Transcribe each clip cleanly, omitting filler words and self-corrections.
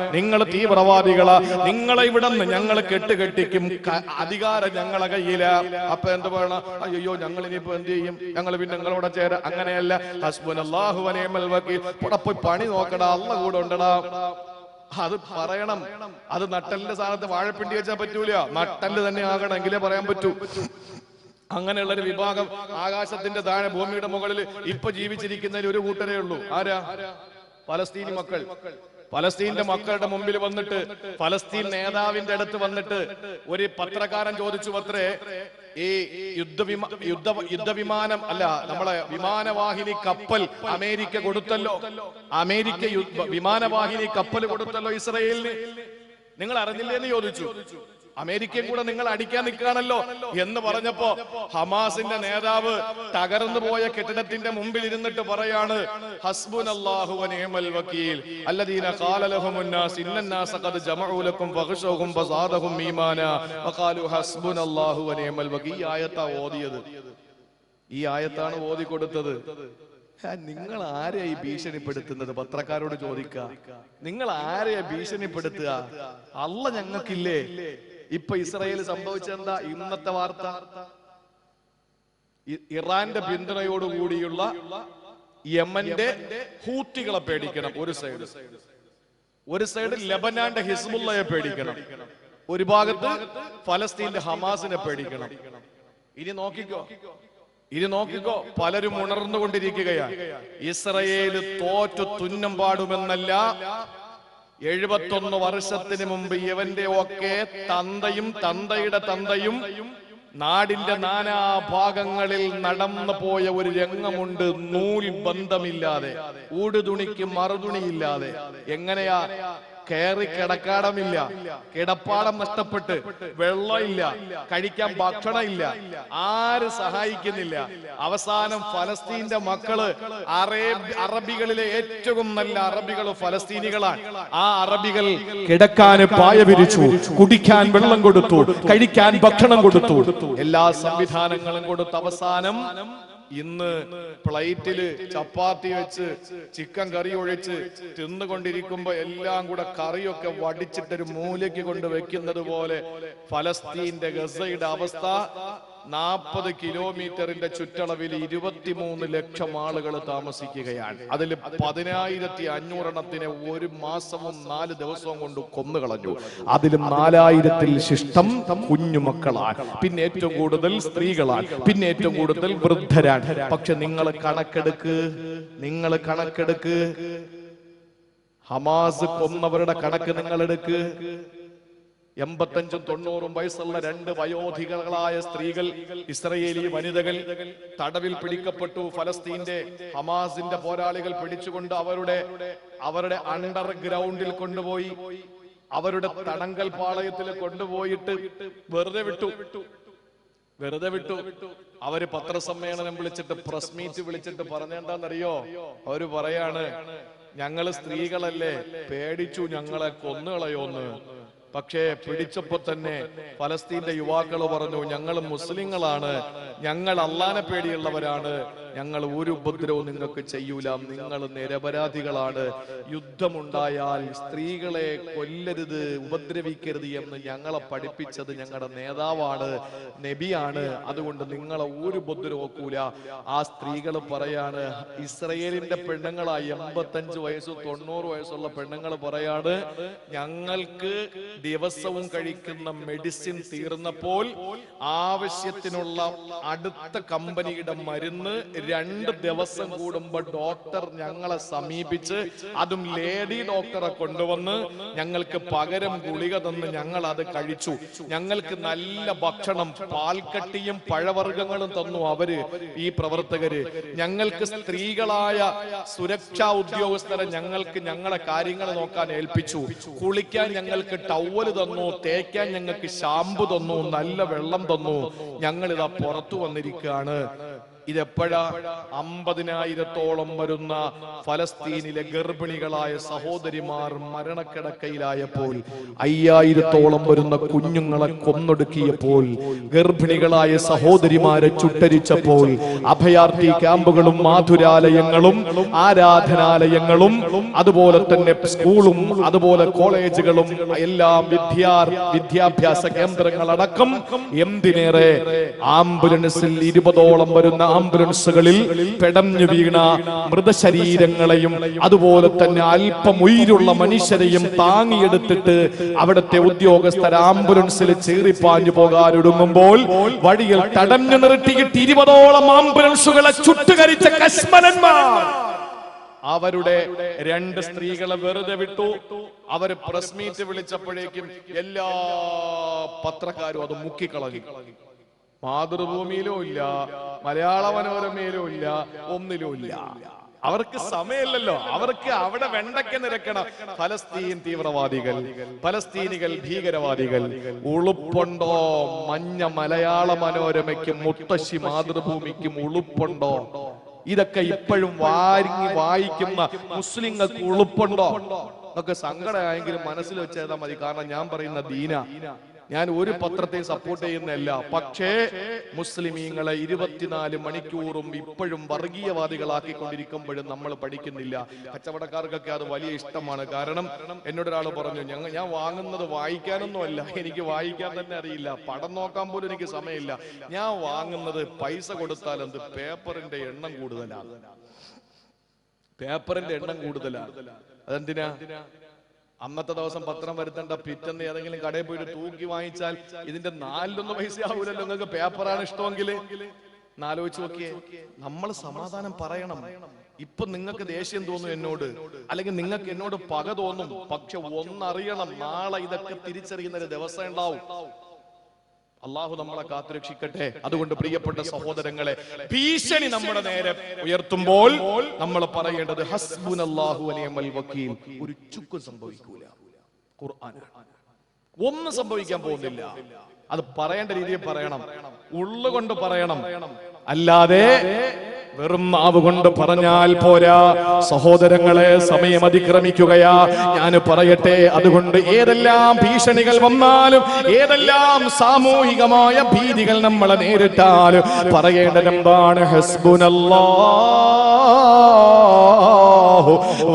നിങ്ങൾ തീവ്രവാദികളാ, നിങ്ങളെ ഇവിടെ നിന്ന് ഞങ്ങൾ കെട്ടുകെട്ടിക്കും, അധികാരം ഞങ്ങളെ കയ്യില. അപ്പൊ എന്ത് പറയണം? അയ്യോ ഞങ്ങൾ ഇനിയിപ്പോ എന്ത് ചെയ്യും, ഞങ്ങൾ പിന്നെ നിങ്ങളോടെ ചേരാ. അങ്ങനെയല്ല, ഹസ്ബുനല്ലാഹു വ നിഅമൽ വകീൽ. ഇവിടെ പോയി പണി നോക്കടാ, അല്ലാഹ് കൂടെ ഉണ്ടടാ. അത് പറയണം. അത് നട്ടലിന്റെ സ്ഥാനത്ത് വാഴപ്പിണ്ടി വെച്ചാൽ പറ്റൂല, നട്ടല് തന്നെ ആകണമെങ്കിലേ പറയാൻ പറ്റൂ. അങ്ങനെയുള്ളൊരു വിഭാഗം ആകാശത്തിന്റെ താഴെ ഭൂമിയുടെ മുകളിൽ ഇപ്പൊ ജീവിച്ചിരിക്കുന്നതിൽ ഒരു കൂട്ടരേ ഉള്ളൂ. ആരാ? ഫലസ്തീനി മക്കൾ. ഫലസ്തീന്റെ മക്കളുടെ മുമ്പിൽ വന്നിട്ട്, ഫലസ്തീൻ നേതാവിന്റെ അടുത്ത് വന്നിട്ട് ഒരു പത്രക്കാരൻ ചോദിച്ചു അത്രേ, ഈ യുദ്ധവിമാനം അല്ല, നമ്മളെ വിമാനവാഹിനി കപ്പൽ അമേരിക്ക കൊടുത്തല്ലോ, അമേരിക്ക വിമാനവാഹിനി കപ്പൽ കൊടുത്തല്ലോ ഇസ്രയേലിന്, നിങ്ങൾ അറിഞ്ഞില്ലേന്ന് ചോദിച്ചു. അമേരിക്കയും കൂടെ നിങ്ങൾ അടിക്കാൻ നിൽക്കുകയാണല്ലോ എന്ന് പറഞ്ഞപ്പോ ഹമാസിന്റെ നേതാവ് തകർന്നു പോയ കെട്ടിടത്തിന്റെ മുമ്പിൽ ഇരുന്നിട്ട് പറയാണ്, ഹസ്ബുനല്ലാഹു വ നിഅമൽ വകീൽ അല്ലദീന ഖാല ലഹുമുൻ നാസ് ഇന്നന്നാസ ഖദ് ജമഉ ലക്കും ഫഖശൗഹും ഫസാദഹും ഈമാനാ വഖാലു ഹസ്ബുനല്ലാഹു വ നിഅമൽ വകീൽ. ഈ ആയത്താ ഓതിയത്, ഈ ആയത്താണ് ഓതി കൊടുത്തത്. നിങ്ങൾ ആരെയായി ഭീഷണിപ്പെടുത്തുന്നത്? പത്രക്കാരോട് ചോദിക്ക, നിങ്ങൾ ആരെയാ ഭീഷണിപ്പെടുത്തുക? അല്ലാഹ് ഞങ്ങൾക്കില്ലേ? ഇപ്പൊ ഇസ്രായേൽ സംഭവിച്ചെന്താ? ഇന്നത്തെ വാർത്ത, ഇറാന്റെ പിന്തുണയോടുകൂടിയുള്ള യമന്റെ ഹൂത്തികളെ പേടിക്കണം ഒരു സൈഡ്, ഒരു സൈഡ് ലബനാന്റെ ഹിസ്ബുള്ളയെ പേടിക്കണം, ഒരു ഭാഗത്ത് ഫലസ്തീന്റെ ഹമാസിനെ പേടിക്കണം. ഇനി നോക്കിക്കോ, പലരും ഉണർന്നുകൊണ്ടിരിക്കുകയാണ്. ഇസ്രയേല് തോറ്റു തുന്നം പാടുമെന്നല്ല, 71 വർഷത്തിന് മുമ്പ് ഇവന്റെ ഒക്കെ തന്തയും തന്തയുടെ തന്തയും നാടിന്റെ നാനാഭാഗങ്ങളിൽ നടന്നു പോയ ഒരു രംഗമുണ്ട്. നൂൽ ബന്ധമില്ലാതെ, ഊടുതുണിക്ക് മറുതുണിയില്ലാതെ, എങ്ങനെയാ? കയറി കിടക്കാടമില്ല, കിടപ്പാടം നഷ്ടപ്പെട്ട്, വെള്ളമില്ല, കഴിക്കാൻ ഭക്ഷണം ഇല്ല, ആര് സഹായിക്കുന്നില്ല. അവസാനം ഫലസ്തീന്റെ മക്കള്, അറബികളിലെ ഏറ്റവും നല്ല അറബികൾ ഫലസ്തീനികളാണ്. ആ അറബികൾ കിടക്കാൻ പായ വിരിച്ചു, കുടിക്കാൻ വെള്ളം കൊടുത്തു, കഴിക്കാൻ ഭക്ഷണം കൊടുത്തു, എല്ലാ സംവിധാനങ്ങളും കൊടുത്ത് അവസാനം ഇന്ന് പ്ലേറ്റില് ചപ്പാത്തി വെച്ച് ചിക്കൻ കറി ഒഴിച്ച് തിന്നുകൊണ്ടിരിക്കുമ്പോ എല്ലാം കൂടെ കറിയൊക്കെ വടിച്ചിട്ടൊരു മൂലയ്ക്ക് കൊണ്ട് വെക്കുന്നത് പോലെ ഫലസ്തീന്റെ ഗസയുടെ അവസ്ഥ. 40 കിലോമീറ്ററിന്റെ ചുറ്റളവിൽ 23 ലക്ഷം ആളുകൾ താമസിക്കുകയാണ്. അതിൽ 10,500 ഒരു മാസവും 4 ദിവസവും കൊണ്ട് കൊന്നുകളഞ്ഞു. അതിലും 4000-ൽ ശിഷ്ടം കുഞ്ഞുമക്കളാണ്, പിന്നെ ഏറ്റവും കൂടുതൽ സ്ത്രീകളാണ്, പിന്നെ ഏറ്റവും കൂടുതൽ വൃദ്ധരാണ്. പക്ഷെ നിങ്ങൾ കണക്കെടുക്ക്, ഹമാസ് കൊന്നവരുടെ കണക്ക് നിങ്ങൾ എടുക്ക്. 85-90 വയസ്സുള്ള 2 വയോധികളായ സ്ത്രീകൾ, ഇസ്രയേലി വനിതകൾ തടവിൽ പിടിക്കപ്പെട്ടു. ഫലസ്തീന്റെ ഹമാസിന്റെ പോരാളികൾ പിടിച്ചുകൊണ്ട് അവരുടെ അണ്ടർഗ്രൗണ്ടിൽ കൊണ്ടുപോയി, അവരുടെ തടങ്കൽ പാളയത്തിൽ കൊണ്ടുപോയിട്ട് വെറുതെ വിട്ടു. അവര് പത്രസമ്മേളനം വിളിച്ചിട്ട്, പ്രസ് മീറ്റ് വിളിച്ചിട്ട് പറഞ്ഞെന്താന്നറിയോ? അവര് പറയാണ്, ഞങ്ങള് സ്ത്രീകളല്ലേ, പേടിച്ചു ഞങ്ങളെ കൊന്നുകളയോന്ന്. പക്ഷേ പിടിച്ചപ്പോ തന്നെ ഫലസ്തീന്റെ യുവാക്കൾ പറഞ്ഞു, ഞങ്ങൾ മുസ്ലിങ്ങളാണ്, ഞങ്ങൾ അള്ളാനെ പേടിയുള്ളവരാണ്, ഞങ്ങൾ ഒരു ഉപദ്രവവും നിങ്ങൾക്ക് ചെയ്യൂല, നിങ്ങൾ നിരപരാധികളാണ്, യുദ്ധമുണ്ടായാൽ സ്ത്രീകളെ കൊല്ലരുത്, ഉപദ്രവിക്കരുത് എന്ന് ഞങ്ങളെ പഠിപ്പിച്ചത് ഞങ്ങളുടെ നേതാവാണ്, നബിയാണ്, അതുകൊണ്ട് നിങ്ങളെ ഒരു ഉപദ്രവം വെക്കൂല. ആ സ്ത്രീകൾ പറയാണ്, ഇസ്രയേലിന്റെ പെണ്ണുങ്ങളായി 85 വയസ്സ് 90 വയസ്സുള്ള പെണ്ണുങ്ങൾ പറയാണ്, ഞങ്ങൾക്ക് ദിവസവും കഴിക്കുന്ന മെഡിസിൻ തീർന്നപ്പോൾ ആവശ്യത്തിനുള്ള അടുത്ത കമ്പനിയുടെ മരുന്ന് 2 ദിവസം കൂടുമ്പോ ഡോക്ടർ ഞങ്ങളെ സമീപിച്ച്, അതും ലേഡി ഡോക്ടറെ കൊണ്ടുവന്ന് ഞങ്ങൾക്ക് പകരം ഗുളിക തന്ന് ഞങ്ങൾ അത് കഴിച്ചു. ഞങ്ങൾക്ക് നല്ല ഭക്ഷണം, പാൽക്കട്ടിയും പഴവർഗ്ഗങ്ങളും തന്നു അവര്, ഈ പ്രവർത്തകര്. ഞങ്ങൾക്ക് സ്ത്രീകളായ സുരക്ഷാ ഉദ്യോഗസ്ഥരെ ഞങ്ങളെ കാര്യങ്ങൾ നോക്കാൻ ഏൽപ്പിച്ചു. കുളിക്കാൻ ഞങ്ങൾക്ക് ടവല് തന്നു, തേക്കാൻ ഞങ്ങൾക്ക് ഷാമ്പു തന്നു, നല്ല വെള്ളം തന്നു. ഞങ്ങളിതാ പുറത്തു വന്നിരിക്കുകയാണ്. ഇതെപ്പോഴാ? 50,000-ഓളം വരുന്ന ഫലസ്തീനിലെ ഗർഭിണികളായ സഹോദരിമാർ മരണക്കിടക്കയിലായപ്പോൾ, 5,000-ഓളം വരുന്ന കുഞ്ഞുങ്ങളെ കൊന്നൊടുക്കിയപ്പോൾ, ഗർഭിണികളായ സഹോദരിമാരെ ചുട്ടരിച്ചപ്പോൾ, അഭയാർത്ഥി ക്യാമ്പുകളും മാധുരാലയങ്ങളും ആരാധനാലയങ്ങളും അതുപോലെ തന്നെ സ്കൂളും അതുപോലെ കോളേജുകളും എല്ലാം വിദ്യാഭ്യാസ കേന്ദ്രങ്ങളടക്കം എന്തിനേറെ ആംബുലൻസിൽ 20ഓളം വരുന്ന ആംബുലൻസുകളിൽ പെടഞ്ഞു വീണ മൃതശരീരങ്ങളെയും അതുപോലെ തന്നെ അല്പം ഉயிருള്ള മനുഷ്യരെയും താങ്ങിയെടുത്തിട്ട് അവിടുത്തെ ഉദ്യോഗസ്ഥർ ആംബുലൻസിൽ ചീറിപ്പാഞ്ഞു പോകാനൊടുങ്ങുമ്പോൾ വഴിയിൽ തടഞ്ഞു നിർത്തിയിട്ട് 20ഓളം ആംബുലൻസുകളെ ചുട്ടുകരിച്ച കശ്മലന്മാർ അവരുടെ 2 സ്ത്രീകളെ വെറുതെ വിട്ടു. അവര് പ്രസ് മീറ്റ് വിളിച്ചപ്പോഴേക്കും എല്ലാ പത്രക്കാരും അത് മുക്കിക്കളഞ്ഞു. മാതൃഭൂമിയിലോ ഇല്ല, മലയാള മനോരമയിലോ ഇല്ല, ഒന്നിലും ഇല്ല. അവർക്ക് സമയമില്ലല്ലോ. അവർക്ക് അവിടെ വെണ്ടയ്ക്ക നിരക്കണം. ഫലസ്തീൻ തീവ്രവാദികൾ, ഫലസ്തീനികൾ ഭീകരവാദികൾ. ഉളുപ്പുണ്ടോ? മഞ്ഞ മലയാള മനോരമയ്ക്കും മുത്തശ്ശി മാതൃഭൂമിക്കും ഉളുപ്പുണ്ടോ? ഇതൊക്കെ ഇപ്പോഴും വായിക്കുന്ന മുസ്ലിങ്ങൾക്ക് ഉളുപ്പുണ്ടോ? ഒക്കെ സങ്കടമായെങ്കിലും മനസ്സിൽ വെച്ചേതാ മതി. കാരണം ഞാൻ പറയുന്ന ദീന, ഞാൻ ഒരു പത്രത്തെ സപ്പോർട്ട് ചെയ്യുന്നതല്ല. പക്ഷേ മുസ്ലിമീങ്ങളെ 24 മണിക്കൂറും ഇപ്പോഴും വർഗീയവാദികളാക്കിക്കൊണ്ടിരിക്കുമ്പോഴും നമ്മൾ പഠിക്കുന്നില്ല. കച്ചവടക്കാർക്കൊക്കെ അത് വലിയ ഇഷ്ടമാണ്. കാരണം എന്നോടൊരാൾ പറഞ്ഞു, ഞാൻ വാങ്ങുന്നത് വായിക്കാനൊന്നും അല്ല, എനിക്ക് വായിക്കാൻ തന്നെ അറിയില്ല, പടം നോക്കാൻ പോലും എനിക്ക് സമയമില്ല. ഞാൻ വാങ്ങുന്നത് പൈസ കൊടുത്താൽ എന്ത്, പേപ്പറിന്റെ എണ്ണം കൂടുതലാണ്. പേപ്പറിന്റെ എണ്ണം കൂടുതലാണ്. അതെന്തിനാ? അന്നത്തെ ദിവസം പത്രം വരുത്തേണ്ട, പിറ്റേന്ന് ഏതെങ്കിലും കടയിൽ പോയിട്ട് തൂക്കി വാങ്ങിച്ചാൽ ഇതിന്റെ 4 പൈസ ആവൂലല്ലോ. നിങ്ങൾക്ക് പേപ്പറാണ് ഇഷ്ടമെങ്കിൽ ആലോചിച്ച് നോക്കിയേ. നമ്മൾ സമാധാനം പറയണം. ഇപ്പൊ നിങ്ങൾക്ക് ദേഷ്യം തോന്നും എന്നോട്, അല്ലെങ്കിൽ നിങ്ങൾക്ക് എന്നോട് പക തോന്നും. പക്ഷെ ഒന്നറിയണം, നാളെ ഇതൊക്കെ തിരിച്ചറിയുന്ന ഒരു ദിവസം ഉണ്ടാവും. അള്ളാഹു നമ്മളെ കാത്തുരക്ഷിക്കട്ടെ. അതുകൊണ്ട് പ്രിയപ്പെട്ട സഹോദരങ്ങളെ, ഭീഷണി നമ്മുടെ നേരെ ഉയർത്തുമ്പോൾ നമ്മൾ പറയേണ്ടത് ഹസ്ബുനല്ലാഹു വനിഅമൽ വക്കീൽ. ഒരു ചുക്കും സംഭവിക്കൂല. ഖുർആൻ ഒന്നും സംഭവിക്കാൻ പോകുന്നില്ല. അത് പറയേണ്ട രീതിയിൽ പറയണം, ഉള്ളുകൊണ്ട് പറയണം. അല്ലാതെ വെറും നാവ് കൊണ്ട് പറഞ്ഞാൽ പോരാ. സഹോദരങ്ങളെ, സമയം അതിക്രമിക്കുകയാ. ഞാൻ പറയട്ടെ, അതുകൊണ്ട് ഏതെല്ലാം ഭീഷണികൾ വന്നാലും, ഏതെല്ലാം സാമൂഹികമായ ഭീതികൾ നമ്മളെ നേരിട്ടാലും പറയേണ്ടത് എന്താണ്? ഹസ്ബുനല്ലാഹു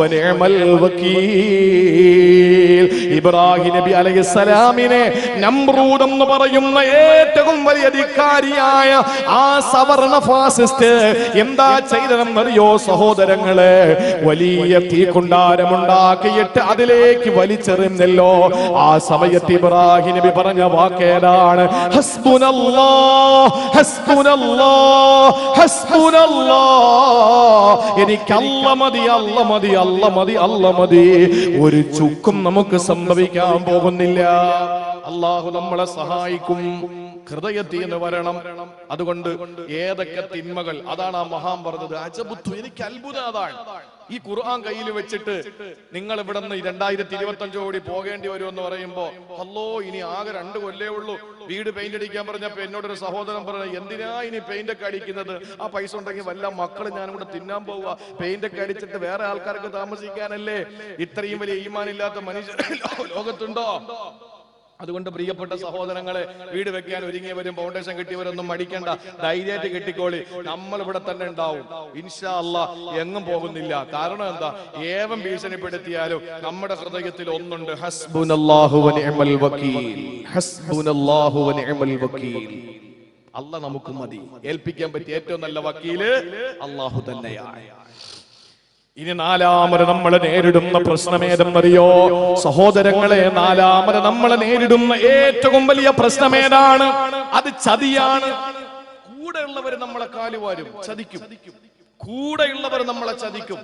വനിഅമൽ വക്കീൽ. ഇബ്രാഹിം നബി അലൈഹിസ്സലാമിനെ നമ്രൂദ് എന്ന് പറയുന്ന ഏറ്റവും വലിയ അധികാരിയായ ആ സവർണ ഫാസിസ്റ്റ് എന്താ ചെയ്തതെന്നറിയോ സഹോദരങ്ങളെ? വലിയ തീക്കുണ്ടാരമുണ്ടാക്കിയിട്ട് അതിലേക്ക് വലിച്ചെറിഞ്ഞല്ലോ. ആ സമയത്ത് ഇബ്രാഹിം നബി പറഞ്ഞ വാക്കേതാണ്? ഹസ്ബുനല്ലാഹ് ഹസ്ബുനല്ലാഹ് ഹസ്ബുനല്ലാഹ്. എനിക്ക് അല്ല മതി, അല്ല മതി, അല്ല മതി, അല്ല മതി. ഒരു ചുക്കും നമുക്ക് സംഭവിക്കാൻ പോകുന്നില്ല. അല്ലാഹു നമ്മളെ സഹായിക്കും. ഹൃദയത്തിൽ നിന്ന് വരണം. അതുകൊണ്ട് ഏതൊക്കെ തിന്മകൾ, അതാണ് ആ മഹാൻ പറഞ്ഞത്, അജബുത്തു, എനിക്ക് അത്ഭുതം അതാണ്. ഈ ഖുർആൻ കയ്യിൽ വെച്ചിട്ട് നിങ്ങൾ ഇവിടെ നിന്ന് 2025 ഓടി പോകേണ്ടി വരുമെന്ന് പറയുമ്പോ, അല്ലോ ഇനി ആകെ 2 കൊല്ലേ ഉള്ളൂ. വീട് പെയിന്റ് അടിക്കാൻ പറഞ്ഞപ്പോ എന്നോടൊരു സഹോദരൻ പറഞ്ഞു, എന്തിനാ ഇനി പെയിന്റ് ഒക്കെ അടിക്കുന്നത്? ആ പൈസ ഉണ്ടെങ്കിൽ വല്ല മക്കള് ഞാനും കൂടെ തിന്നാൻ പോവുക. പെയിന്റ് ഒക്കെ അടിച്ചിട്ട് വേറെ ആൾക്കാർക്ക് താമസിക്കാനല്ലേ. ഇത്രയും വലിയ ഈമാനില്ലാത്ത മനുഷ്യർ ലോകത്തുണ്ടോ? അതുകൊണ്ട് പ്രിയപ്പെട്ട സഹോദരങ്ങളെ, വീട് വെക്കാൻ ഒരുങ്ങിയവരും ഫൗണ്ടേഷൻ കെട്ടിയവരൊന്നും മടിക്കണ്ട, ധൈര്യമായിട്ട് കെട്ടിക്കോളി. നമ്മൾ ഇവിടെ തന്നെ ഉണ്ടാവും ഇൻഷാ അല്ലാഹ്, എങ്ങും പോകുന്നില്ല. കാരണം എന്താ? ഏവം ഭീഷണിപ്പെടുത്തിയാലും നമ്മുടെ ഹൃദയത്തിൽ ഒന്നുണ്ട്, ഹസ്ബുനല്ലാഹു വനിഅമൽ വക്കീൽ. ഹസ്ബുനല്ലാഹു വനിഅമൽ വക്കീൽ. അല്ലാഹ് നമുക്ക് മതി. ഏൽപ്പിക്കാൻ പറ്റിയ ഏറ്റവും നല്ല വക്കീല് അല്ലാഹു തന്നെയാണ്. ഇനി 4ാമത് നമ്മൾ നേരിടുന്ന പ്രശ്നം ഏതെന്നറിയോ സഹോദരങ്ങളെ? 4ാമത് നമ്മൾ നേരിടുന്ന ഏറ്റവും വലിയ പ്രശ്നം ഏതാണ്? അത് ചതിയാണ്. കൂടെയുള്ളവർ നമ്മളെ കാലുവാരും ചതിക്കും. കൂടെയുള്ളവർ നമ്മളെ ചതിക്കും.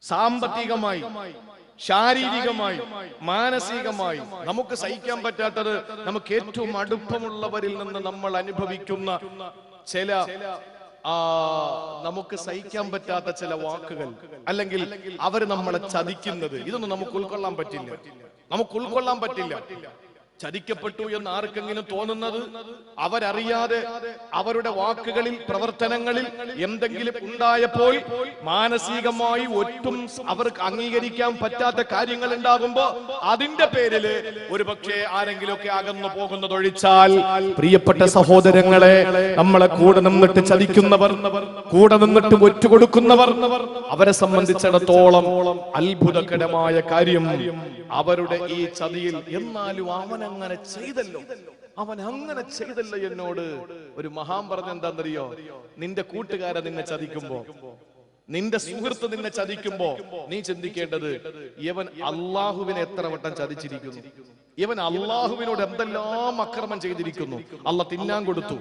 സാമ്പത്തികമായി, ശാരീരികമായി, മാനസികമായി നമുക്ക് സഹിക്കാൻ പറ്റാത്തത്, നമുക്ക് ഏറ്റവും അടുപ്പമുള്ളവരിൽ നിന്ന് നമ്മൾ അനുഭവിക്കുന്ന ചില നമുക്ക് സഹിക്കാൻ പറ്റാത്ത ചില വാക്കുകൾ, അല്ലെങ്കിൽ അവർ നമ്മളെ ചതിക്കുന്നത്, ഇതൊന്നും നമുക്ക് ഉൾക്കൊള്ളാൻ പറ്റില്ല. നമുക്ക് ഉൾക്കൊള്ളാൻ പറ്റില്ല. ചതിക്കപ്പെട്ടു എന്ന് ആർക്കെങ്കിലും തോന്നുന്നത് അവരറിയാതെ അവരുടെ വാക്കുകളിൽ പ്രവർത്തനങ്ങളിൽ എന്തെങ്കിലും ഉണ്ടായപ്പോൾ മാനസികമായി ഒട്ടും അവർക്ക് അംഗീകരിക്കാൻ പറ്റാത്ത കാര്യങ്ങൾ ഉണ്ടാകുമ്പോ അതിന്റെ പേരില് ഒരു പക്ഷേ ആരെങ്കിലുമൊക്കെ അകന്നു പോകുന്നതൊഴിച്ചാൽ പ്രിയപ്പെട്ട സഹോദരങ്ങളെ, നമ്മളെ കൂടെ നിന്നിട്ട് ചതിക്കുന്നവർ, കൂടെ നിന്നിട്ട് ഒറ്റുകൊടുക്കുന്നവർ, അവരെ സംബന്ധിച്ചിടത്തോളം അത്ഭുതകരമായ കാര്യം അവരുടെ ഈ ചതിയിൽ എന്നാലും അവൻ അങ്ങനെ ചെയ്തല്ലോ എന്നോട് ഒരു മഹാൻ പറഞ്ഞ എന്താണെന്നറിയോ? നിന്റെ കൂട്ടുകാരൻ നിന്നെ ചതിക്കുമ്പോ, നിന്റെ സുഹൃത്ത് നിന്നെ ചതിക്കുമ്പോ നീ ചിന്തിക്കേണ്ടത് ഇവൻ അള്ളാഹുവിനെ എത്ര വട്ടം ചതിച്ചിരിക്കുന്നു, ഇവൻ അള്ളാഹുവിനോട് എന്തെല്ലാം അക്രമം ചെയ്തിരിക്കുന്നു. അള്ള തിന്നാൻ കൊടുത്തു,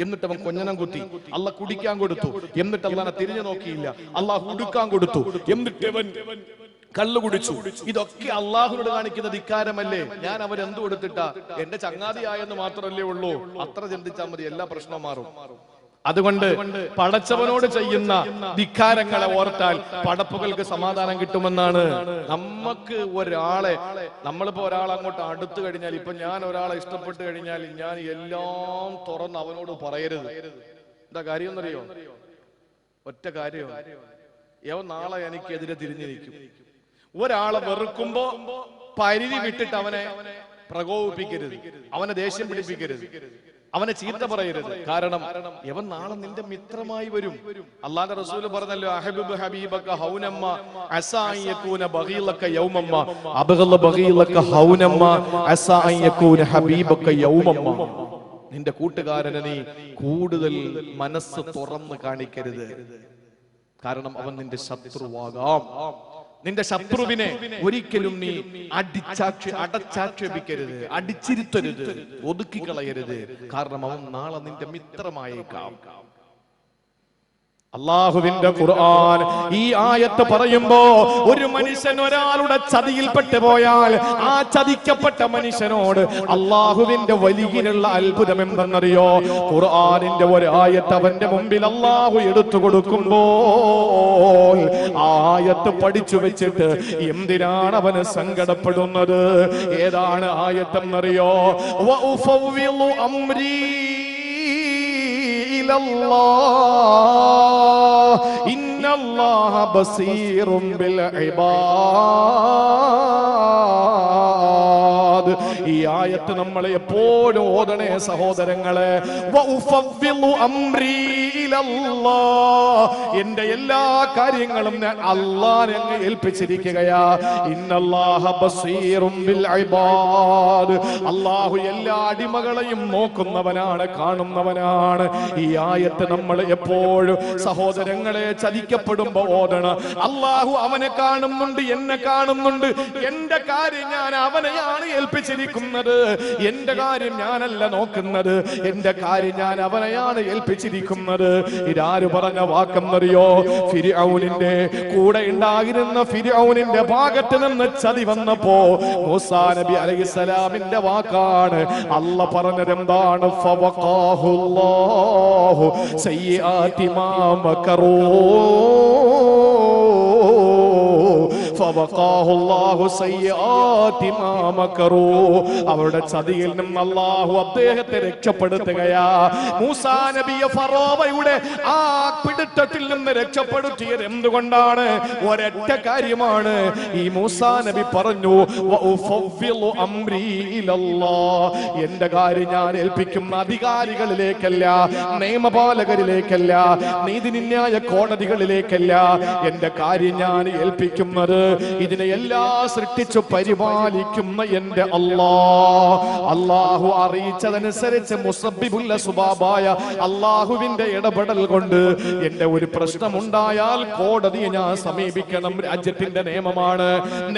എന്നിട്ട് അവൻ കൊഞ്ഞനം കുത്തി. അള്ള കുടിക്കാൻ കൊടുത്തു, എന്നിട്ട് അള്ളാനെ തിരിഞ്ഞു നോക്കിയില്ല. അള്ളാഹു ഉടുക്കാൻ കൊടുത്തു, എന്നിട്ട് അവൻ കള്ളു കുടിച്ചു. ഇതൊക്കെ അള്ളാഹുവിനോട് കാണിക്കുന്ന ധിക്കാരമല്ലേ? ഞാൻ അവരെന്ത് കൊടുത്തിട്ടാ? എന്റെ ചങ്ങാതിയായെന്ന് മാത്രമല്ലേ ഉള്ളൂ. അത്ര ചിന്തിച്ചാൽ മതി, എല്ലാ പ്രശ്നവും മാറും. അതുകൊണ്ട് പടച്ചവനോട് ചെയ്യുന്ന ധിക്കാരങ്ങളെ ഓർത്താൽ പടപ്പുകൾക്ക് സമാധാനം കിട്ടുമെന്നാണ്. നമ്മളിപ്പോ ഒരാളെ അങ്ങോട്ട് അടുത്തു കഴിഞ്ഞാൽ, ഇപ്പൊ ഞാൻ ഒരാളെ ഇഷ്ടപ്പെട്ട് കഴിഞ്ഞാൽ ഞാൻ എല്ലാം തുറന്ന് അവനോട് പറയരുത്. എന്താ കാര്യം എന്നറിയോ? ഒറ്റ കാര്യം, നാളെ എനിക്കെതിരെ തിരിഞ്ഞിരിക്കും. ഒരാളെ വെറുക്കുമ്പോ പരിധി വിട്ടിട്ട് അവനെ പ്രകോപിപ്പിക്കരുത്, അവനെ ദേഷ്യം പിടിപ്പിക്കരുത്, അവനെ ചീത്ത പറയരുത്. കാരണം ഇവൻ നാളെ നിന്റെ മിത്രമായി വരും. അല്ലാഹുവിന്റെ റസൂല് പറഞ്ഞല്ലോ, അഹബബ് ഹബീബക ഹൗനമ്മ അസാ അൻ യകൂന ബഗീലക യൗമമ്മ അബ്ഗള ബഗീലക ഹൗനമ്മ അസാ അൻ യകൂന ഹബീബക യൗമമ്മ. നിന്റെ കൂട്ടുകാരനെ നീ കൂടുതൽ മനസ്സ് തുറന്ന് കാണിക്കരുത്, കാരണം അവൻ നിന്റെ ശത്രുവാകാം. നിന്റെ ശത്രുവിനെ ഒരിക്കലും നീ അടച്ചാക്ഷേപിക്കരുത്, അടിച്ചിരുത്തരുത്, ഒതുക്കിക്കളയരുത്, കാരണം അവൻ നാളെ നിന്റെ മിത്രമായേക്കാം. അള്ളാഹുവിന്റെ ഖുർആൻ ഈ ആയത്ത് പറയുമ്പോ ഒരു മനുഷ്യൻ ഒരാളുടെ ചതിയിൽപ്പെട്ടു പോയാൽ ആ ചതിക്കപ്പെട്ട മനുഷ്യനോട് അള്ളാഹുവിന്റെ വലിയുള്ള അത്ഭുതം എന്തെന്നറിയോ? ഖുർആനിന്റെ ഒരു ആയത്ത് അവന്റെ മുമ്പിൽ അള്ളാഹു എടുത്തു കൊടുക്കുമ്പോ ആയത്ത് പഠിച്ചു വെച്ചിട്ട് എന്തിനാണ് അവന് സങ്കടപ്പെടുന്നത്? ഏതാണ് ആയത്തെന്നറിയോ? വഉഫവ്വിളു അംരീ ഇന്നല്ലാഹ ബസീറും ബിൽ ഇബാദ്. ഈ ആയത്ത് നമ്മളെ എപ്പോഴും ഓതണേ സഹോദരങ്ങളെ. വഉഫവ്വിളു അംരീ ഇലല്ലാഹ്, എന്റെ എല്ലാ കാര്യങ്ങളും ഞാൻ അല്ലാഹുവിനെ അങ്ങ് ഏൽപ്പിച്ചിരിക്കുകയാ. ഇന്നല്ലാഹ ബസീറും ബിൽ ഇബാദ്, അല്ലാഹു എല്ലാ അടിമകളെയും നോക്കുന്നവനാണ്, കാണുന്നവനാണ്. ഈ ആയത്ത് നമ്മൾ എപ്പോഴും സഹോദരങ്ങളെ ചതിക്കപ്പെടുമ്പോ ഓതണം. അല്ലാഹു അവനെ കാണുന്നുണ്ട്, എന്നെ കാണുന്നുണ്ട്. എന്റെ കാര്യം ഞാൻ അവനെയാണ് ഏൽപ്പിച്ചിരിക്കുന്നത്, എന്റെ കാര്യം ഞാനല്ല നോക്കുന്നത്, എന്റെ കാര്യം ഞാൻ അവനെയാണ് ഏൽപ്പിച്ചിരിക്കുന്നത്. ഇതാര് പറഞ്ഞ വാക്കെന്നറിയോ? ഫിർഔനിന്റെ കൂടെ ഉണ്ടായിരുന്ന ഫിർഔനിന്റെ ഭാഗത്ത് നിന്ന് ചതി വന്നപ്പോ മൂസാ നബി അലൈഹിസ്സലാമിന്റെ വാക്കാണ്. അല്ല പറഞ്ഞത് എന്താണ്? ഫവഖാഹുല്ലാഹു സയ്യിആതി മാ മകറൂ, ഫവഖാഹുല്ലാഹു സയ്യിആതി മാ മകറൂ. അവരുടെ ചതിയിൽ നിന്ന് അല്ലാഹു അദ്ദേഹത്തെ രക്ഷപ്പെടുത്തുകയാ. മൂസാ നബിയെ ഫറോവയുടെ ആ പിടുത്തത്തിൽ നിന്ന് രക്ഷപ്പെടുത്തിയത് എന്തുകൊണ്ടാണ്? ഒരൊറ്റ കാര്യമാണ്. ഈ മൂസാ നബി പറഞ്ഞു, വഉഫവ്വിളു അംരീ ഇലല്ലാഹ്, എന്റെ കാര്യം ഞാൻ ഏൽപ്പിക്കുന്ന അധികാരികളിലേക്കല്ല, നിയമപാലകരിലേക്കല്ല, നീതിന്യായ കോടതികളിലേക്കല്ല. എന്റെ കാര്യം ഞാൻ ഏൽപ്പിക്കുന്നത് ഇതിനെ എല്ലാം സൃഷ്ടിച്ചു പരിപാലിക്കുന്ന എന്റെ അല്ലാഹു അറിയിച്ചതനുസരിച്ച് മുസബ്ബിബുൽ അസ്ബാബായ അല്ലാഹുവിന്റെ ഇടപെടൽ കൊണ്ട് എന്റെ ഒരു പ്രശ്നമുണ്ടായാൽ കോടതിയെ ഞാൻ സമീപിക്കണം, രാജ്യത്തിന്റെ നിയമമാണ്.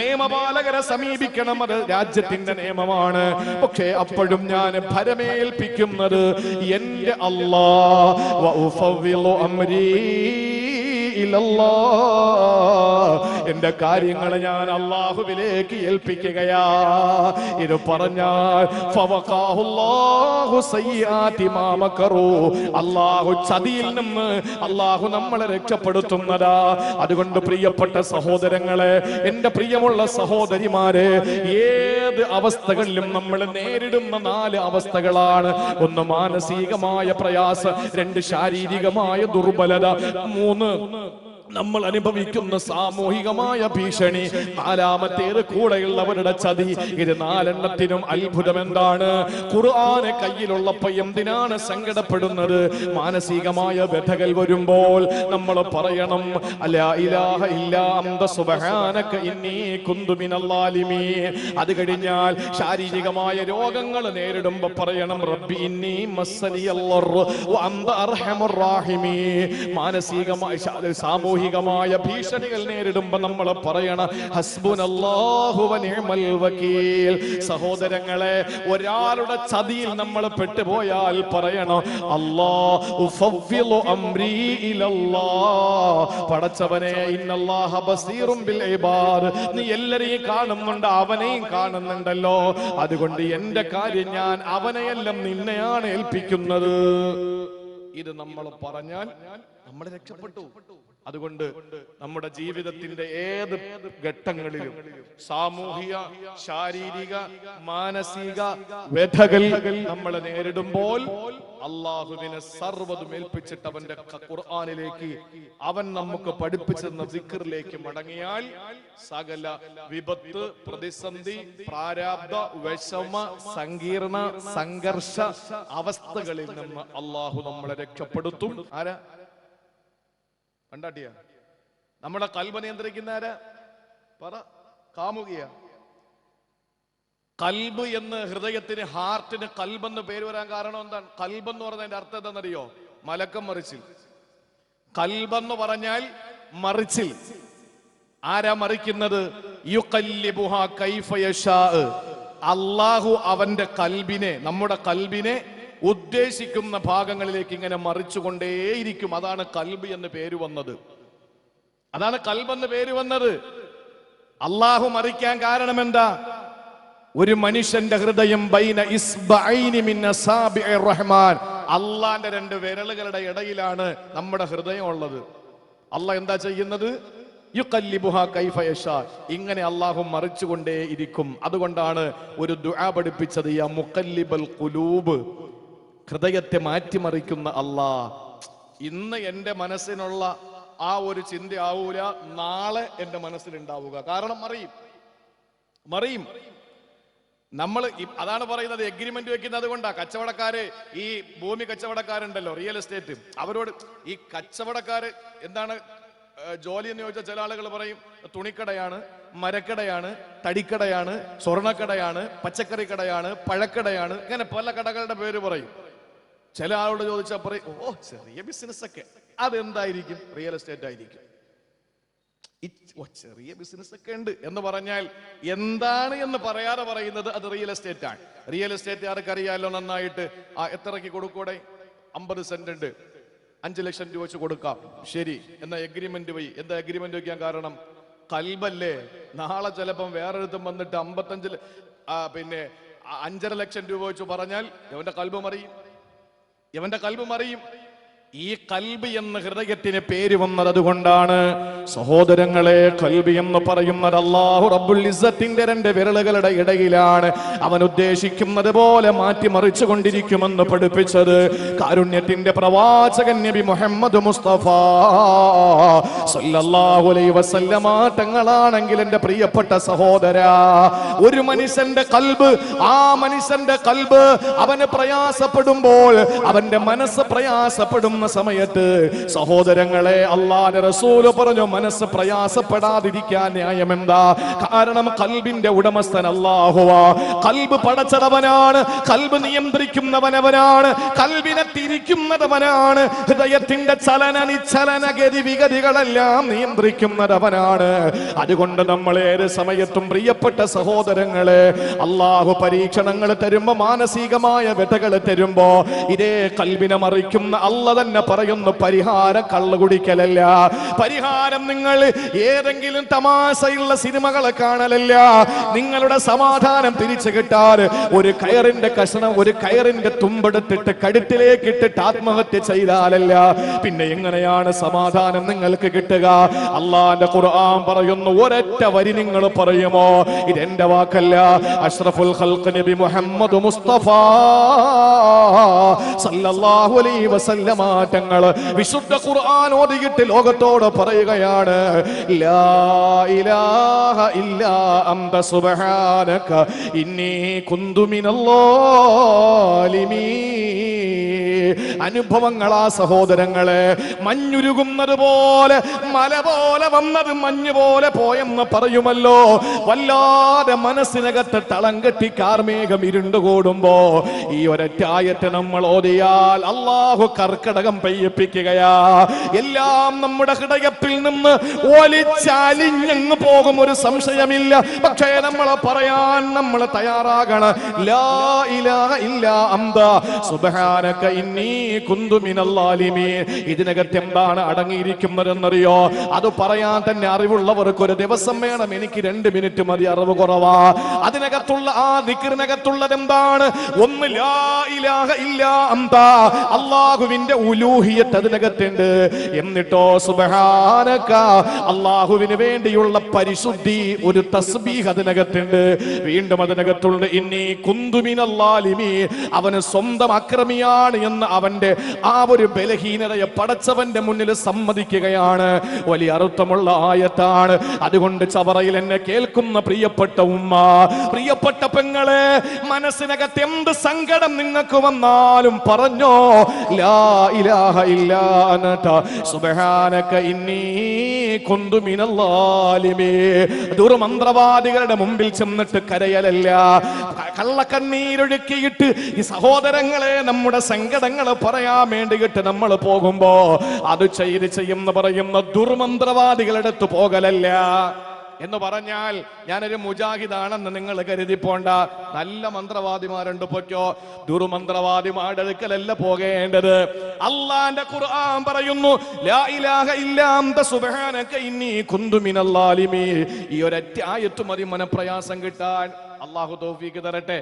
നിയമപാലകരെ സമീപിക്കണം, അത് രാജ്യത്തിന്റെ നിയമമാണ്. പക്ഷേ അപ്പോഴും ഞാൻ ഭരമേൽപ്പിക്കുന്നത് എന്റെ അല്ലാഹ്. വഉഫവ്വിളു അംരീ ഇലല്ലാഹ്, എന്റെ കാര്യങ്ങൾ ഞാൻ അല്ലാഹുവിലേക്ക് ഏൽപ്പിക്കുകയാ. ഇത് പറഞ്ഞാൽ ഫവഖാഹുല്ലാഹു സയ്യാതി മാ മകറൂ, അല്ലാഹു ചതിയിൽ നിന്ന് അല്ലാഹു നമ്മളെ രക്ഷപ്പെടുത്തുന്നതാ. അതുകൊണ്ട് പ്രിയപ്പെട്ട സഹോദരങ്ങളെ, എന്റെ പ്രിയമുള്ള സഹോദരിമാരെ, ഏത് അവസ്ഥകളിലും നമ്മൾ നേരിടുന്ന 4 അവസ്ഥകളാണ്. 1 മാനസികമായ പ്രയാസം, 2 ശാരീരികമായ ദുർബലത, 3 നമ്മൾ അനുഭവിക്കുന്ന സാമൂഹികമായ ഭീഷണി, 4ാമത്തേത് കൂടെയുള്ളവരുടെ ചതി. ഇത് 4 അത്ഭുതം എന്താണ്? ഖുർആന് കയ്യിലുള്ളപ്പോ എന്തിനാണ് സങ്കടപ്പെടുന്നത്? മാനസികമായ വ്യഥകൾ വരുമ്പോൾ നമ്മൾ പറയണം അലാ ഇലാഹ ഇല്ലാ അന്ത സുബ്ഹാനക ഇന്നി കുന്തു മിനൽ ളാലിമീൻ. അത് കഴിഞ്ഞാൽ ശാരീരികമായ രോഗങ്ങൾ നേരിടുമ്പോൾ പറയണം റബ്ബി ഇന്നി മസ്സനിയൽ ളർറു വ അന്ത അർഹമുർ റാഹിമീൻ. മാനസികമായ സാമൂഹികമായ ഭീഷണികൾ നേരിടുമ്പോൾ നമ്മൾ പറയണം ഹസ്ബുനല്ലാഹു വ നിഅമൽ വകീൽ. സഹോദരങ്ങളെ, ഒരാളുടെ ചതിയിൽ നമ്മൾ പെട്ടുപോയാൽ പറയണം അല്ലാഹു ഫവ്വിളു അംരി ഇലല്ലാഹ്. പടച്ചവനെ ഇന്നല്ലാഹ ബസീറും ബിൽ ഇബാദ്, നീ എല്ലാരെയും കാണുന്നുണ്ട്, അവനെയും കാണുന്നുണ്ടല്ലോ, അതുകൊണ്ട് എന്റെ കാര്യം ഞാൻ അവനെയെല്ലാം നിന്നെയാണ് ഏൽപ്പിക്കുന്നത്. ഇത് നമ്മൾ പറഞ്ഞാൽ നമ്മൾ രക്ഷപ്പെട്ടു. അതുകൊണ്ട് നമ്മുടെ ജീവിതത്തിന്റെ ഏത് ഘട്ടങ്ങളിലും സാമൂഹിക, ശാരീരിക, മാനസിക വ്യഥകൾ നമ്മൾ നേരിടുമ്പോൾ അള്ളാഹുവിനെ സർവ്വതും ഏൽപ്പിച്ചിട്ട് അവന്റെ ഖുർആനിലേക്ക്, അവൻ നമുക്ക് പഠിപ്പിച്ചെന്ന ദിക്റിലേക്ക് മടങ്ങിയാൽ സകല വിപത്ത്, പ്രതിസന്ധി, പ്രാരാബ്ധ, വിഷമ, സങ്കീർണ, സംഘർഷ അവസ്ഥകളിൽ നിന്ന് അള്ളാഹു നമ്മളെ രക്ഷപ്പെടുത്തും. ആരാ? കണ്ടാട്ടിയ നമ്മുടെ കൽബ് നിയന്ത്രിക്കുന്ന ആരാ? പറ. കാമുകിയ. കൽബ് എന്ന് ഹൃദയത്തിന്, ഹാർട്ടിന് കൽബെന്ന് പേര് വരാൻ കാരണം എന്താണ്? കൽബെന്ന് പറഞ്ഞതിന്റെ അർത്ഥം എന്താണെന്നറിയോ? മലക്കം മറിച്ചിൽ. കൽബെന്ന് പറഞ്ഞാൽ മറിച്ചിൽ. ആരാ മറിക്കുന്നത്? യുഖല്ലിബുഹാ കൈഫ യശാ. അല്ലാഹു അവന്റെ കൽബിനെ, നമ്മുടെ കൽബിനെ ഉദ്ദേശിക്കുന്ന ഭാഗങ്ങളിലേക്ക് ഇങ്ങനെ മറിച്ചുകൊണ്ടേയിരിക്കും. അതാണ് കൽബ് എന്ന് പേര് വന്നത്. അതാണ് കൽബെന്ന് പേര് വന്നത്. അള്ളാഹു മറിക്കാൻ കാരണം എന്താ? ഒരു മനുഷ്യന്റെ ഹൃദയം ബൈന ഇസ്ബഅൈനി മിൻ അസാബിഇർ റഹ്മാൻ, അള്ളാന്റെ 2 വിരലുകളുടെ ഇടയിലാണ് നമ്മുടെ ഹൃദയം ഉള്ളത്. അള്ളാഹ് എന്താ ചെയ്യുന്നത്? യുഖല്ലിബുഹാ കൈഫ യശാ. ഇങ്ങനെ അള്ളാഹു മറിച്ചുകൊണ്ടേ ഇരിക്കും. അതുകൊണ്ടാണ് ഒരു ദുആ പഠിപ്പിച്ചത്, യാ മുഖല്ലിബൽ ഖുലൂബ്, ഹൃദയത്തെ മാറ്റിമറിക്കുന്ന അല്ലാഹ്. ഇന്ന് എന്റെ മനസ്സിനുള്ള ആ ഒരു ചിന്ത ആവൂല നാളെ എന്റെ മനസ്സിലുണ്ടാവുക. കാരണം മറിയും. നമ്മൾ അതാണ് പറയുന്നത്, എഗ്രിമെന്റ് വെക്കുന്നത് കൊണ്ടാ. കച്ചവടക്കാര്, ഈ ഭൂമി കച്ചവടക്കാരുണ്ടല്ലോ, റിയൽ എസ്റ്റേറ്റ്, അവരോട് ഈ കച്ചവടക്കാര് എന്താണ് ജോലി എന്ന് ചോദിച്ചാൽ ചില ആളുകൾ പറയും തുണിക്കടയാണ്, മരക്കടയാണ്, തടിക്കടയാണ്, സ്വർണ്ണക്കടയാണ്, പച്ചക്കറി കടയാണ്, പഴക്കടയാണ്, ഇങ്ങനെ പല കടകളുടെ പേര് പറയും. ചില ആളോട് ചോദിച്ചാൽ പറയും ഓ ചെറിയ ബിസിനസ് ഒക്കെ. അതെന്തായിരിക്കും? റിയൽ എസ്റ്റേറ്റ് ആയിരിക്കും. ചെറിയ ബിസിനസ് ഒക്കെ ഉണ്ട് എന്ന് പറഞ്ഞാൽ എന്താണ് എന്ന് പറയാതെ പറയുന്നത് അത് റിയൽ എസ്റ്റേറ്റ് ആണ്. റിയൽ എസ്റ്റേറ്റ് ആർക്കറിയാലോ നന്നായിട്ട്. എത്രയ്ക്ക് കൊടുക്കൂടെ? 50 സെന്റ് ഉണ്ട്, 5 ലക്ഷം രൂപ വെച്ച് കൊടുക്കാം. ശരി, എന്നാ എഗ്രിമെന്റ് പോയി. എന്താ എഗ്രിമെന്റ് വയ്ക്കാൻ കാരണം? കൽബല്ലേ. നാളെ ചിലപ്പം വേറൊരുത്തും വന്നിട്ട് 55 പിന്നെ 5.5 ലക്ഷം രൂപ വെച്ച് പറഞ്ഞാൽ ഇവന്റെ കൽബ് മറിയും. ഈ കൽബ് എന്ന ഹൃദയത്തിന് പേര് വന്നത് അതുകൊണ്ടാണ്. സഹോദരങ്ങളെ, കൽബ് എന്ന് പറയുന്നത് അല്ലാഹു റബ്ബുൽ ഇസ്സത്തിന്റെ 2 വിരലുകളുടെ ഇടയിലാണ്. അവൻ ഉദ്ദേശിക്കുന്നത് പോലെ മാറ്റിമറിച്ചു കൊണ്ടിരിക്കുമെന്ന് പഠിപ്പിച്ചത് കാരുണ്യത്തിന്റെ പ്രവാചകൻ നബി മുഹമ്മദ് മുസ്തഫ സല്ലല്ലാഹു അലൈഹി വസല്ലമ തങ്ങളാണെങ്കിൽ എന്റെ പ്രിയപ്പെട്ട സഹോദരാ, ഒരു മനുഷ്യന്റെ കൽബ്, ആ മനുഷ്യന്റെ കൽബ് അവന് പ്രയാസപ്പെടുമ്പോൾ, അവന്റെ മനസ്സ് പ്രയാസപ്പെടും സമയത്ത് സഹോദരങ്ങളെ, അല്ലാഹുവിന്റെ റസൂൽ പറഞ്ഞു മനസ്സ് പ്രയാസപ്പെടാതിരിക്കാൻ ന്യായമെന്താ? കാരണം കൽബിന്റെ ഉടമസ്ഥൻ അല്ലാഹുവാ. കൽബ് പടച്ചവനാണ്, കൽബ് നിയന്ത്രിക്കുന്നവനവനാണ്, കൽബിനെ തിരിക്കുന്നവനാണ്, ഹൃദയത്തിന്റെ ചലന നിശ്ചലന ഗതിവിഗതികളെല്ലാം നിയന്ത്രിക്കുന്നവനാണ്. അതുകൊണ്ട് നമ്മൾ ഏത് സമയത്തും പ്രിയപ്പെട്ട സഹോദരങ്ങളെ, അല്ലാഹു പരീക്ഷണങ്ങൾ തരുമ്പോ, മാനസികമായ വ്യഥകൾ തരുമ്പോ, ഇതേ കൽബിനെ മറിക്കുന്ന അല്ലാഹ് തന്നെ പറയുന്നു, പരിഹാരം കള്ളു കുടിക്കലല്ല, പരിഹാരം നിങ്ങൾ ഏതെങ്കിലും തമാശയുള്ള സിനിമകൾ കാണലല്ല, നിങ്ങളുടെ സമാധാനം തിരിച്ചു കിട്ടാൻ ഒരു കയറിന്റെ കഷണം, ഒരു കയറിന്റെ തുമ്പെടുത്തിട്ട് കഴുത്തിലേക്ക് ഇട്ടിട്ട് ആത്മഹത്യ ചെയ്താലല്ല, പിന്നെ എങ്ങനെയാണ് സമാധാനം നിങ്ങൾക്ക് കിട്ടുക? അള്ളാന്റെ ഖുർആൻ പറയുന്നു, ഒരൊറ്റ വരി നിങ്ങൾ പറയുമോ? ഇതെന്റെ വാക്കല്ല, അഷ്റഫുൽ ഖൽഖ് നബി മുഹമ്മദ് മുസ്തഫ സല്ലല്ലാഹു അലൈഹി വസല്ലമ തങ്ങൾ വിശുദ്ധ ഖുർആൻ ഓതിയിട്ട് ലോകത്തോട് പറയുകയാണ്, ലാ ഇലാഹ ഇല്ലാ അൻത സുബ്ഹാനക ഇന്നി കുന്തു മിനൽ-ളാലിമീൻ. അനുഭവങ്ങളാ സഹോദരങ്ങളെ, മഞ്ഞുരുകുന്നത് പോലെ, മല പോലെ വന്നത് മഞ്ഞ് പോലെ പോയെന്ന് പറയുമല്ലോ. വല്ലാതെ മനസ്സിനകത്ത് തളം കെട്ടി കാർമേഘം ഇരുണ്ടുകൂടുമ്പോ ഈ ഒരൊറ്റ ആയത്ത് നമ്മൾ ഓതിയാൽ അല്ലാഹു കർക്കടകം പെയ്യിപ്പിക്കുകയാ. എല്ലാം നമ്മുടെ ഹൃദയത്തിൽ നിന്ന് ഒലിച്ചലിഞ്ഞങ്ങ് പോകും, ഒരു സംശയമില്ല. പക്ഷേ നമ്മൾ പറയാൻ നമ്മൾ തയ്യാറാകണം, ലാ ഇലാഹ ഇല്ലാ അൻത സുബ്ഹാനക ഇന്നി കുന്തു മിനൽ-ളാലിമീൻ. ഇതിനകത്ത് എന്താണ് അടങ്ങിയിരിക്കുന്നതെന്നറിയോ? അത് പറയാൻ തന്നെ അറിവുള്ളവർക്ക് ഒരു ദിവസം വേണം, എനിക്ക് 2 മിനിറ്റ് മതി, അറിവ് കുറവാ. അതിനകത്തുള്ള ആ ദിക്റിനകത്തുള്ളത് എന്താണ്? ഒന്ന് ലാ ഇലാഹ ഇല്ലാ അൻത, അല്ലാഹുവിന്റെ ഉലൂഹിയത്ത് അതിനകത്തുണ്ട്. എന്നിട്ടോ സുബ്ഹാനക, അല്ലാഹുവിന് വേണ്ടിയുള്ള പരിശുദ്ധി, ഒരു തസ്ബീഹ് അതിനകത്തുണ്ട്. വീണ്ടും അതിനകത്തുണ്ട് ഇന്നി കുന്തു മിനൽ-ളാലിമീൻ, അവന് സ്വന്തം അക്രമിയാണ് എന്ന് അവന്റെ ആ ഒരു ബലഹീനതയെ പടച്ചവന്റെ മുന്നിൽ സമ്മതിക്കുകയാണ്. വലിയ അർത്ഥമുള്ള ആയത്താണ്. അതുകൊണ്ട് ചവറയിൽ എന്നെ കേൾക്കുന്ന പ്രിയപ്പെട്ട ഉമ്മ, പ്രിയപ്പെട്ട പെങ്ങളെ, മനസ്സിനകത്ത് എന്ത് സങ്കടം നിങ്ങൾക്ക് വന്നാലും പറഞ്ഞോ, ലാ ഇലാഹ ഇല്ലാ അൻത സുബ്ഹാനക ഇന്നി കുന്തു മിനൽ-ളാലിമീൻ. ദുർമന്ത്രവാദികളുടെ മുമ്പിൽ ചെന്നിട്ട് കരയലല്ല, കള്ളക്കണ്ണീരൊഴുക്കിയിട്ട് ഈ സഹോദരങ്ങളെ നമ്മുടെ സങ്കടങ്ങൾ പറയാൻ വേണ്ടിയിട്ട് നമ്മൾ പോകുമ്പോ അത് ചെയ്യുന്ന പറയുന്ന ദുർമന്ത്രവാദികളുടെ അടുത്ത് പോകലല്ല. എന്ന് പറഞ്ഞാൽ ഞാനൊരു മുജാഹിദാണെന്ന് നിങ്ങൾ കരുതിപ്പോണ്ട. നല്ല മന്ത്രവാദിമാരുണ്ട്, പൊയ്ക്കോ. ദുർമന്ത്രവാദിമാരുടെ അടുക്കലല്ല പോകേണ്ടത്. അള്ളാന്റെ ഖുർആൻ പറയുന്നു, ലാ ഇലാഹ ഇല്ലാ അൻത സുബ്ഹാനക ഇന്നി കുന്തു മിനൽ-ളാലിമീൻ. ഈ ഒരൊറ്റ ആയത്ത് മതി മനപ്രയാസം കിട്ടാൻ. അള്ളാഹു തൗഫീഖ് തരട്ടെ.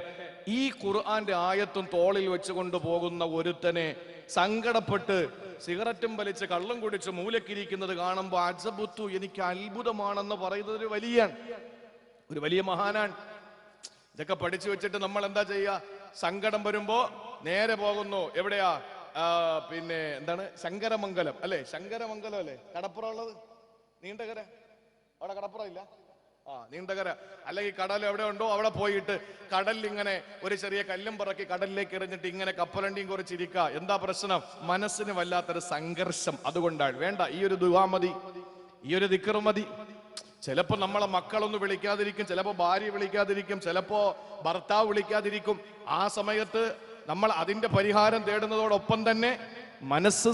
ഈ ഖുർആന്റെ ആയത്തും തോളിൽ വെച്ചുകൊണ്ട് പോകുന്ന ഒരുത്തനെ സങ്കടപ്പെട്ട് സിഗരറ്റും വലിച്ച് കള്ളം കുടിച്ച് മൂലക്കിരിക്കുന്നത് കാണുമ്പോൾ അജബുത്തു, എനിക്ക് അത്ഭുതമാണെന്ന് പറയുന്നത് ഒരു വലിയ മഹാനാണ്. ഇതൊക്കെ പഠിച്ചു വെച്ചിട്ട് നമ്മൾ എന്താ ചെയ്യുക? സങ്കടം വരുമ്പോ നേരെ പോകുന്നു എവിടെയാ? പിന്നെ എന്താണ്, ശങ്കരമംഗലം അല്ലെ? ശങ്കരമംഗലം അല്ലെ കടപ്പുറം ഉള്ളത്? നീണ്ടകര, അവിടെ കടപ്പുറം ഇല്ല? നീണ്ടകര. അല്ലെങ്കിൽ കടൽ എവിടെ ഉണ്ടോ അവിടെ പോയിട്ട് കടലിൽ ഇങ്ങനെ ഒരു ചെറിയ കല്ലും പറക്കി കടലിലേക്ക് എറിഞ്ഞിട്ട് ഇങ്ങനെ കപ്പലണ്ടിയും കുറിച്ചിരിക്കുക. എന്താ പ്രശ്നം? മനസ്സിന് വല്ലാത്തൊരു സംഘർഷം. അതുകൊണ്ടാണ് വേണ്ട, ഈ ഒരു ദുആ മതി, ഈ ഒരു ദിക്ർ മതി. ചിലപ്പോ നമ്മളെ മക്കളൊന്നും വിളിക്കാതിരിക്കും, ചിലപ്പോ ഭാര്യ വിളിക്കാതിരിക്കും, ചിലപ്പോ ഭർത്താവ് വിളിക്കാതിരിക്കും. ആ സമയത്ത് നമ്മൾ അതിന്റെ പരിഹാരം തേടുന്നതോടൊപ്പം തന്നെ മനസ്സ്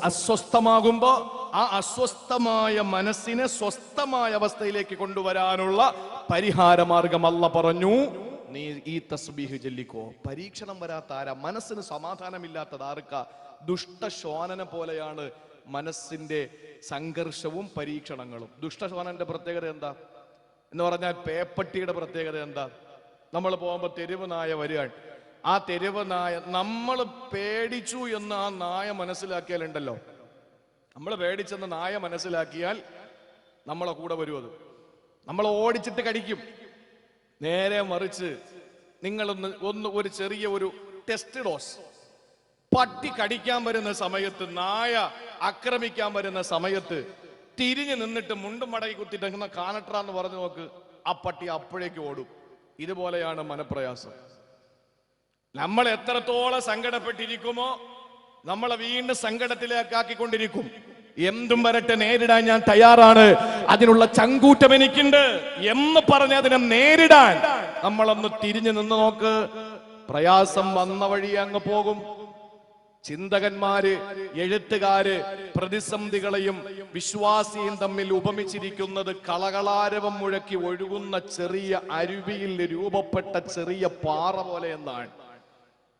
അസ്വസ്ഥമാകുമ്പോ ആ അസ്വസ്ഥമായ മനസ്സിനെ സ്വസ്ഥമായ അവസ്ഥയിലേക്ക് കൊണ്ടുവരാനുള്ള പരിഹാര മാർഗം അല്ലാഹു പറഞ്ഞു, നീ ഈ തസ്ബീഹ് ചൊല്ലിക്കോ. പരീക്ഷണം വരാത്ത ആരാ? മനസ്സിന് സമാധാനമില്ലാത്തത് ആർക്കാ? ദുഷ്ടശ്വാനന പോലെയാണ് മനസ്സിന്റെ സംഘർഷവും പരീക്ഷണങ്ങളും. ദുഷ്ടശ്വാനന്റെ പ്രത്യേകത എന്താ എന്ന് പറഞ്ഞാൽ, പേപ്പട്ടിയുടെ പ്രത്യേകത എന്താ? നമ്മൾ പോകുമ്പോ തെരുവ് നായ വരികയാണ്. ആ തെരുവ് നായ, നമ്മൾ പേടിച്ചു എന്ന് ആ നായ മനസ്സിലാക്കിയാലുണ്ടല്ലോ, നമ്മൾ പേടിച്ചെന്ന് നായ മനസ്സിലാക്കിയാൽ നമ്മളെ കൂടെ വരും. അത് നമ്മൾ ഓടിച്ചിട്ട് കടിക്കും. നേരെ മറിച്ച് നിങ്ങളൊന്ന് ഒരു ചെറിയ ഒരു ടെസ്റ്റ് ഡോസ്, പട്ടി കടിക്കാൻ വരുന്ന സമയത്ത്, നായ ആക്രമിക്കാൻ വരുന്ന സമയത്ത് തിരിഞ്ഞു നിന്നിട്ട് മുണ്ടും മടക്കി കുത്തിട്ട് കാണട്ര എന്ന് പറഞ്ഞു നോക്ക്, ആ പട്ടി അപ്പോഴേക്ക് ഓടും. ഇതുപോലെയാണ് മനപ്രയാസം. നമ്മൾ എത്രത്തോളം സങ്കടപ്പെട്ടിരിക്കുമോ നമ്മളെ വീണ്ടും സങ്കടത്തിലേക്കാക്കിക്കൊണ്ടിരിക്കും. എന്തും വരട്ടെ, നേരിടാൻ ഞാൻ തയ്യാറാണ്, അതിനുള്ള ചങ്കൂറ്റം എനിക്കുണ്ട് എന്ന് പറഞ്ഞ് അതിനെ നേരിടാൻ നമ്മളൊന്ന് തിരിഞ്ഞു നിന്ന് നോക്ക്. പ്രയാസം വന്ന വഴി അങ്ങ് പോകും. ചിന്തകന്മാര്, എഴുത്തുകാര് പ്രതിസന്ധികളെയും വിശ്വാസിയും തമ്മിൽ ഉപമിച്ചിരിക്കുന്നത് കളകളാരവം മുഴക്കി ഒഴുകുന്ന ചെറിയ അരുവിയിൽ രൂപപ്പെട്ട ചെറിയ പാറ പോലെ എന്നാണ്.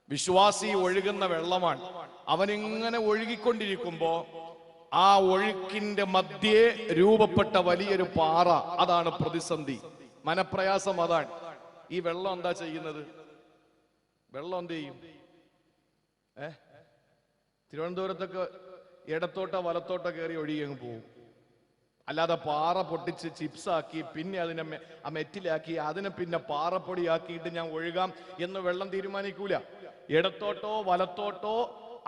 വിശ്വാസി ഒഴുകുന്ന വെള്ളമാണ്. അവനിങ്ങനെ ഒഴുകിക്കൊണ്ടിരിക്കുമ്പോ ആ ഒഴുക്കിന്റെ മധ്യേ രൂപപ്പെട്ട വലിയൊരു പാറ, അതാണ് പ്രതിസന്ധി, മനപ്രയാസം. അതാണ് ഈ വെള്ളം എന്താ ചെയ്യുന്നത്? വെള്ളം എന്ത് ചെയ്യും? തിരുവനന്തപുരത്തൊക്കെ ഇടത്തോട്ടോ വലത്തോട്ടോ കയറി ഒഴുകി അങ്ങ് പോകും. അല്ലാതെ പാറ പൊട്ടിച്ച് ചിപ്സാക്കി പിന്നെ അതിനെ മെറ്റിലാക്കി അതിനെ പിന്നെ പാറപ്പൊടിയാക്കിയിട്ട് ഞാൻ ഒഴുകാം എന്ന് വെള്ളം തീരുമാനിക്കൂല. ഇടത്തോട്ടോ വലത്തോട്ടോ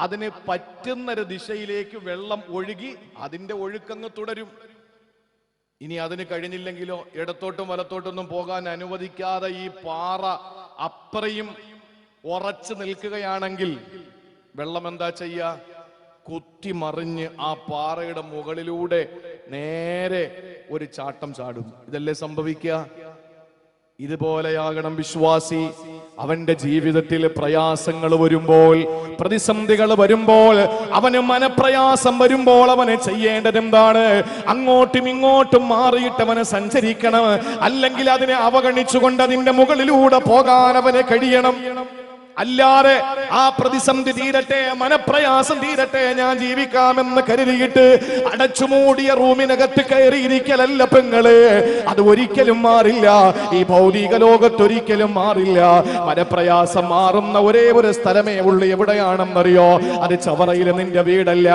അതിന് പറ്റുന്നൊരു ദിശയിലേക്ക് വെള്ളം ഒഴുകി അതിന്റെ ഒഴുക്കങ്ങ് തുടരും. ഇനി അതിന് കഴിഞ്ഞില്ലെങ്കിലോ, ഇടത്തോട്ടും വലത്തോട്ടൊന്നും പോകാൻ അനുവദിക്കാതെ ഈ പാറ അത്രയും ഉറച്ചു നിൽക്കുകയാണെങ്കിൽ വെള്ളം എന്താ ചെയ്യാ? കുത്തിമറിഞ്ഞ് ആ പാറയുടെ മുകളിലൂടെ നേരെ ഒരു ചാട്ടം ചാടും. ഇതല്ലേ സംഭവിക്കുക? ഇതുപോലെയാകണം വിശ്വാസി. അവന്റെ ജീവിതത്തിൽ പ്രയാസങ്ങൾ വരുമ്പോൾ, പ്രതിസന്ധികൾ വരുമ്പോൾ, അവന് മനപ്രയാസം വരുമ്പോൾ അവന് ചെയ്യേണ്ടത് എന്താണ്? അങ്ങോട്ടും ഇങ്ങോട്ടും മാറിയിട്ട് അവന് സഞ്ചരിക്കണം. അല്ലെങ്കിൽ അതിനെ അവഗണിച്ചുകൊണ്ട് അതിന്റെ മുകളിലൂടെ പോകാൻ അവന് കഴിയണം. അല്ലാതെ ആ പ്രതിസന്ധി തീരട്ടെ, മനപ്രയാസം തീരട്ടെ, ഞാൻ ജീവിക്കാമെന്ന് കരുതിയിട്ട് അടച്ചുമൂടിയ റൂമിനകത്ത് കയറിയിരിക്കലല്ല പെങ്ങള്. അത് ഒരിക്കലും മാറില്ല. ഈ ഭൗതിക ലോകത്തൊരിക്കലും മാറില്ല. മനപ്രയാസം മാറുന്ന ഒരേ ഒരു സ്ഥലമേ ഉള്ളൂ. എവിടെയാണെന്നറിയോ? അത് ചവറയിലെ നിന്റെ വീടല്ല,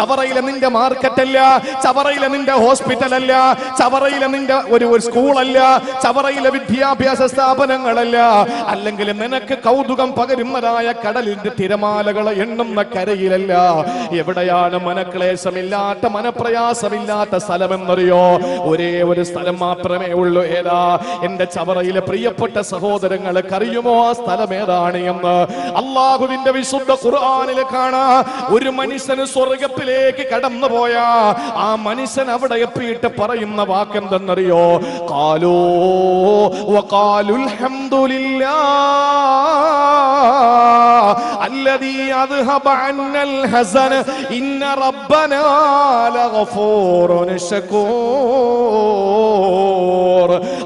ചവറയിലെ നിന്റെ മാർക്കറ്റല്ല, ചവറയിലെ നിന്റെ ഹോസ്പിറ്റലല്ല, ചവറയിലെ നിന്റെ ഒരു സ്കൂളല്ല, ചവറയിലെ വിദ്യാഭ്യാസ സ്ഥാപനങ്ങളല്ല, അല്ലെങ്കിൽ നിനക്ക് കൗതുകം പകരുന്നതായ കടലിന്റെ തിരമാലകളെ എണ്ണുന്ന കരയിലല്ല. എവിടെയാണ് മനക്ലേശമില്ലാത്ത, മനപ്രയാസമില്ലാത്ത സ്ഥലമെന്നറിയോ? ഒരേ ഒരു സ്ഥലം മാത്രമേ ഉള്ളൂ. ഏതാ? എന്റെ ചവറയിലെ പ്രിയപ്പെട്ട സഹോദരങ്ങൾക്ക് അറിയുമോ ആ സ്ഥലം ഏതാണ് എന്ന്? അള്ളാഹുവിന്റെ വിശുദ്ധ ഖുർആനിൽ കാണാ, ഒരു മനുഷ്യന് സ്വർഗത്തിലേക്ക് കടന്നുപോയ ആ മനുഷ്യൻ അവിടെ എത്തിയിട്ട് പറയുന്ന വാക്കെന്തെന്നറിയോ? ഖാലൂ വഖാലുൽ ഹംദുലില്ലാഹ് الذي أذهب عنا الحزن إن ربنا لغفور شكور.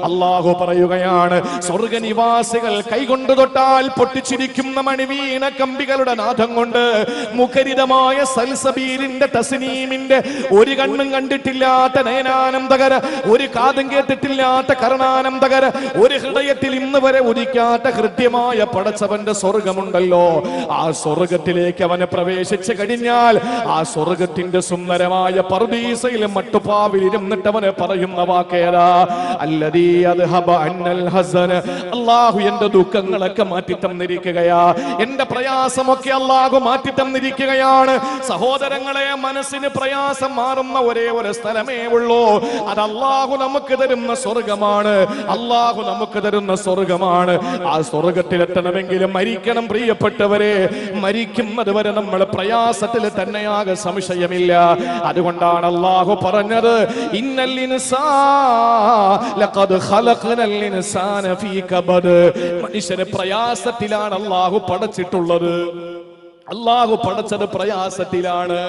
അല്ലാഹു പറയുകയാണ്, സ്വർഗനിവാസികൾ കൈകൊണ്ട് തൊട്ടാൽ പൊട്ടിച്ചിരിക്കുന്ന മണിവീണ കമ്പികളുടെ നാദം കൊണ്ട്, മുഖരിതമായ സൽസബീലിന്റെ തസ്നീമിന്റെ ഒരു കണ്ണും കണ്ടിട്ടില്ലാത്ത നയനാനന്ദകര, ഒരു കാതും കേട്ടിട്ടില്ലാത്ത കർണാനന്ദകര, ഒരു ഹൃദയത്തിൽ ഇന്ന് വരെ ഉദിക്കാത്ത ഹൃദ്യമായ പടച്ചവന്റെ സ്വർഗമുണ്ടല്ലോ. ആ സ്വർഗത്തിലേക്ക് അവനെ പ്രവേശിച്ചു കഴിഞ്ഞാൽ ആ സ്വർഗത്തിന്റെ സുന്ദരമായ പർദീസയിൽ മട്ടുപ്പാവിൽ ഇരുന്നിട്ട് അവനെ പറയുന്ന വാക്കേതാ? അല്ലദീ അദ്ഹബ അന്നൽ ഹസൻ. അല്ലാഹു എന്റെ ദുഃഖങ്ങളൊക്കെ മാറ്റി തന്നിരിക്കുകയാ, എന്റെ പ്രയാസമൊക്കെ അല്ലാഹു മാറ്റി തന്നിരിക്കുകയാണ്. സഹോദരങ്ങളെ, മനസ്സിന് പ്രയാസം മാറുന്ന ഒരേ ഒരു സ്ഥലമേ ഉള്ളൂ. അത് അല്ലാഹു നമുക്ക് തരുന്ന സ്വർഗമാണ്. അല്ലാഹു നമുക്ക് തരുന്ന സ്വർഗമാണ്. ആ സ്വർഗത്തിലെത്തണമെങ്കിൽ മരിക്കണം പ്രിയപ്പെട്ടവരെ. മരിക്കുന്നത് വരെ നമ്മൾ പ്രയാസത്തിൽ തന്നെയാകെ സംശയമില്ല. അതുകൊണ്ടാണ് അല്ലാഹു പറഞ്ഞത്, ഇന്നൽ ഇൻസാന ലഖദ് ഖലഖനൽ ഇൻസാന ഫീ കബദ്. മനുഷ്യനെ പ്രയാസത്തിലാണ് അല്ലാഹു പടച്ചിട്ടുള്ളത്. അല്ലാഹു പടച്ചത് പ്രയാസത്തിലാണ്.